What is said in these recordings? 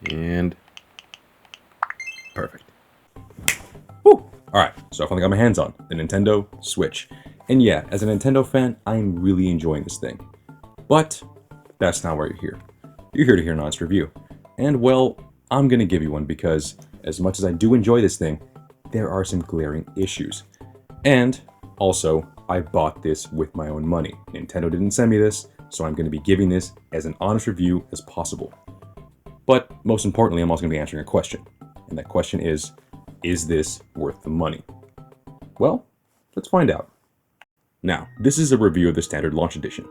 And perfect. Woo! Alright, so I finally got my hands on the Nintendo Switch. And yeah, as a Nintendo fan, I'm really enjoying this thing. But that's not why you're here. You're here to hear an honest review. And well, I'm gonna give you one because as much as I do enjoy this thing, there are some glaring issues. And also, I bought this with my own money. Nintendo didn't send me this, so I'm gonna be giving this as an honest review as possible. But most importantly, I'm also gonna be answering a question. And that question is this worth the money? Well, let's find out. Now, this is a review of the standard launch edition.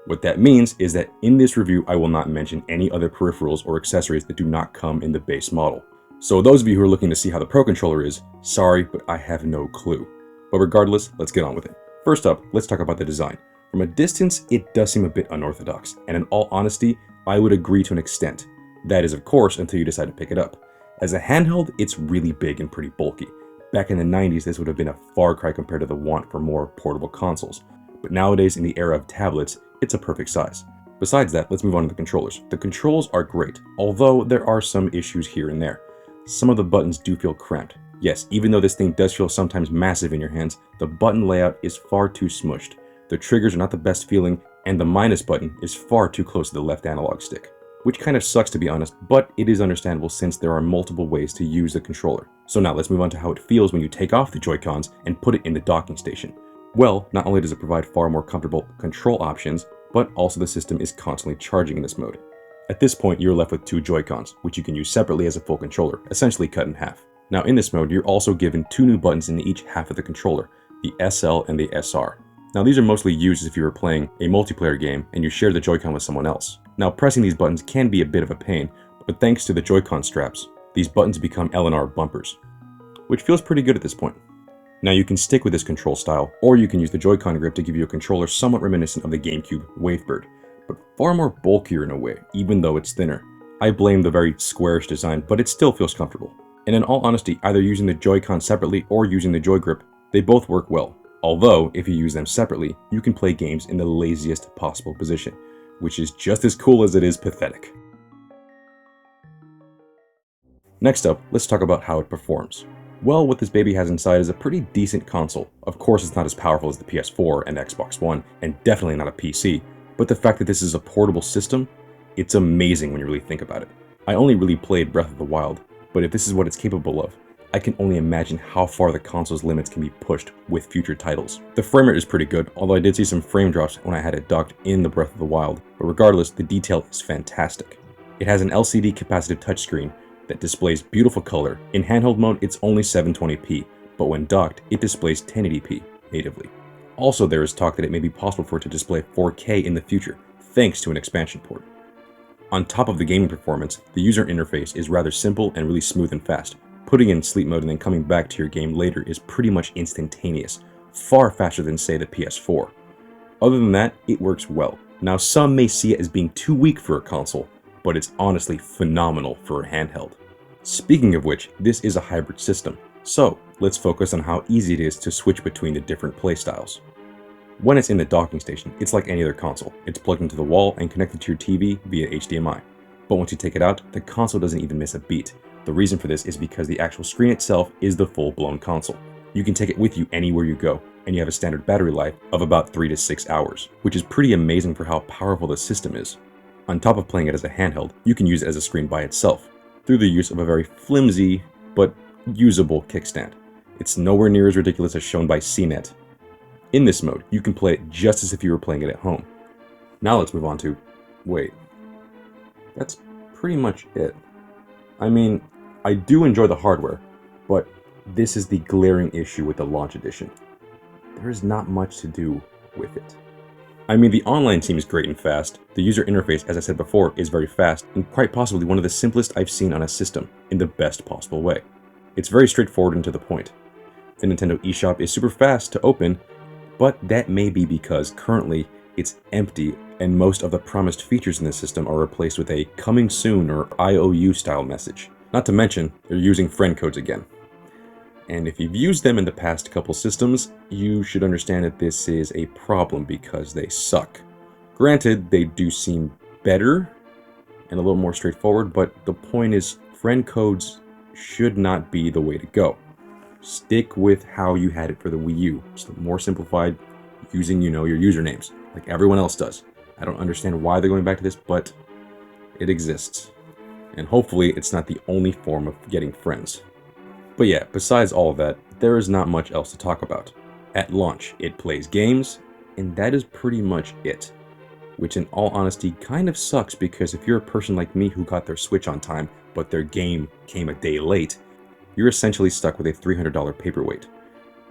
What that means is that in this review, I will not mention any other peripherals or accessories that do not come in the base model. So those of you who are looking to see how the Pro Controller is, sorry, but I have no clue. But regardless, let's get on with it. First up, let's talk about the design. From a distance, it does seem a bit unorthodox, and in all honesty, I would agree to an extent. That is, of course, until you decide to pick it up. As a handheld, it's really big and pretty bulky. Back in the 90s, this would have been a far cry compared to the want for more portable consoles. But nowadays, in the era of tablets, it's a perfect size. Besides that, let's move on to the controllers. The controls are great, although there are some issues here and there. Some of the buttons do feel cramped. Yes, even though this thing does feel sometimes massive in your hands, the button layout is far too smushed. The triggers are not the best feeling, and the minus button is far too close to the left analog stick. Which kind of sucks to be honest, but it is understandable since there are multiple ways to use the controller. So now let's move on to how it feels when you take off the Joy-Cons and put it in the docking station. Well, not only does it provide far more comfortable control options, but also the system is constantly charging in this mode. At this point, you're left with two Joy-Cons, which you can use separately as a full controller, essentially cut in half. Now in this mode, you're also given two new buttons in each half of the controller, the SL and the SR. Now these are mostly used if you were playing a multiplayer game and you share the Joy-Con with someone else. Now pressing these buttons can be a bit of a pain, but thanks to the Joy-Con straps, these buttons become L&R bumpers, which feels pretty good at this point. Now you can stick with this control style, or you can use the Joy-Con grip to give you a controller somewhat reminiscent of the GameCube Wavebird, but far more bulkier in a way, even though it's thinner. I blame the very squarish design, but it still feels comfortable. And in all honesty, either using the Joy-Con separately or using the Joy Grip, they both work well. Although, if you use them separately, you can play games in the laziest possible position, which is just as cool as it is pathetic. Next up, let's talk about how it performs. Well, what this baby has inside is a pretty decent console. Of course, it's not as powerful as the PS4 and Xbox One, and definitely not a PC, but the fact that this is a portable system, it's amazing when you really think about it. I only really played Breath of the Wild, but if this is what it's capable of, I can only imagine how far the console's limits can be pushed with future titles. The frame rate is pretty good, although I did see some frame drops when I had it docked in the Breath of the Wild, but regardless, the detail is fantastic. It has an LCD capacitive touchscreen that displays beautiful color. In handheld mode, it's only 720p, but when docked, it displays 1080p natively. Also, there is talk that it may be possible for it to display 4K in the future, thanks to an expansion port. On top of the gaming performance, the user interface is rather simple and really smooth and fast. Putting in sleep mode and then coming back to your game later is pretty much instantaneous, far faster than say the PS4. Other than that, it works well. Now some may see it as being too weak for a console, but it's honestly phenomenal for a handheld. Speaking of which, this is a hybrid system, so let's focus on how easy it is to switch between the different playstyles. When it's in the docking station, it's like any other console. It's plugged into the wall and connected to your TV via HDMI. But once you take it out, the console doesn't even miss a beat. The reason for this is because the actual screen itself is the full-blown console. You can take it with you anywhere you go, and you have a standard battery life of about 3 to 6 hours, which is pretty amazing for how powerful the system is. On top of playing it as a handheld, you can use it as a screen by itself, through the use of a very flimsy, but usable kickstand. It's nowhere near as ridiculous as shown by CNET. In this mode, you can play it just as if you were playing it at home. Now let's move on to... wait. That's pretty much it. I mean, I do enjoy the hardware, but this is the glaring issue with the launch edition. There is not much to do with it. I mean, the online seems great and fast. The user interface, as I said before, is very fast and quite possibly one of the simplest I've seen on a system in the best possible way. It's very straightforward and to the point. The Nintendo eShop is super fast to open, but that may be because currently it's empty and most of the promised features in the system are replaced with a coming soon or IOU style message. Not to mention, they're using friend codes again. And if you've used them in the past couple systems, you should understand that this is a problem because they suck. Granted, they do seem better and a little more straightforward, but the point is, friend codes should not be the way to go. Stick with how you had it for the Wii U. It's more simplified, using, your usernames, like everyone else does. I don't understand why they're going back to this, but it exists. And hopefully it's not the only form of getting friends. But yeah, besides all of that, there is not much else to talk about. At launch, it plays games, and that is pretty much it. Which in all honesty kind of sucks, because if you're a person like me who got their Switch on time, but their game came a day late, you're essentially stuck with a $300 paperweight,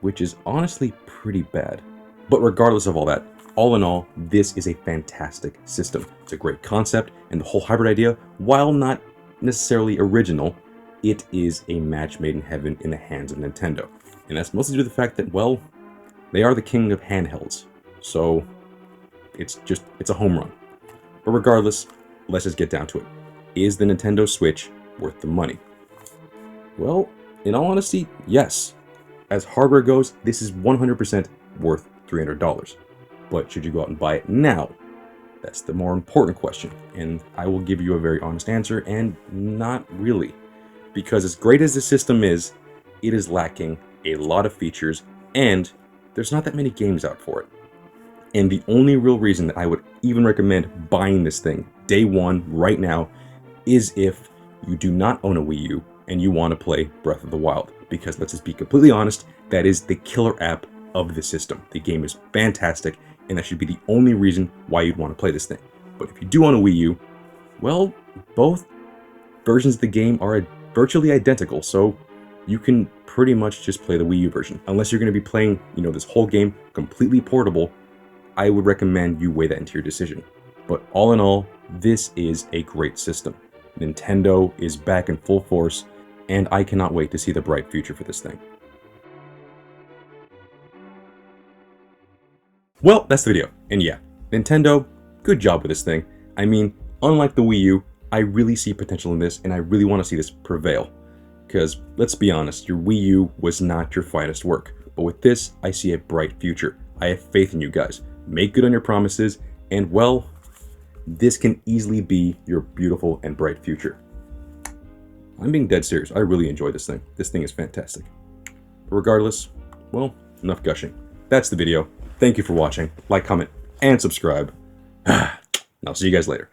which is honestly pretty bad. But regardless of all that, all in all, this is a fantastic system. It's a great concept, and the whole hybrid idea, while not necessarily original, it is a match made in heaven in the hands of Nintendo. And that's mostly due to the fact that, well, they are the king of handhelds. So it's a home run. But regardless, let's just get down to it. Is the Nintendo Switch worth the money? Well, in all honesty, yes. As hardware goes, this is 100% worth $300. But should you go out and buy it now? That's the more important question, and I will give you a very honest answer, and not really. Because as great as the system is, it is lacking a lot of features, and there's not that many games out for it. And the only real reason that I would even recommend buying this thing day one right now is if you do not own a Wii U and you want to play Breath of the Wild. Because let's just be completely honest, that is the killer app of the system. The game is fantastic, and that should be the only reason why you'd want to play this thing. But if you do own a Wii U, well, both versions of the game are virtually identical, so you can pretty much just play the Wii U version. Unless you're going to be playing, this whole game completely portable, I would recommend you weigh that into your decision. But all in all, this is a great system. Nintendo is back in full force, and I cannot wait to see the bright future for this thing. Well, that's the video. And yeah, Nintendo, good job with this thing. I mean, unlike the Wii U, I really see potential in this, and I really want to see this prevail. Because, let's be honest, your Wii U was not your finest work. But with this, I see a bright future. I have faith in you guys. Make good on your promises, and well, this can easily be your beautiful and bright future. I'm being dead serious. I really enjoy this thing. This thing is fantastic. But regardless, well, enough gushing. That's the video. Thank you for watching. Like, comment, and subscribe. And I'll see you guys later.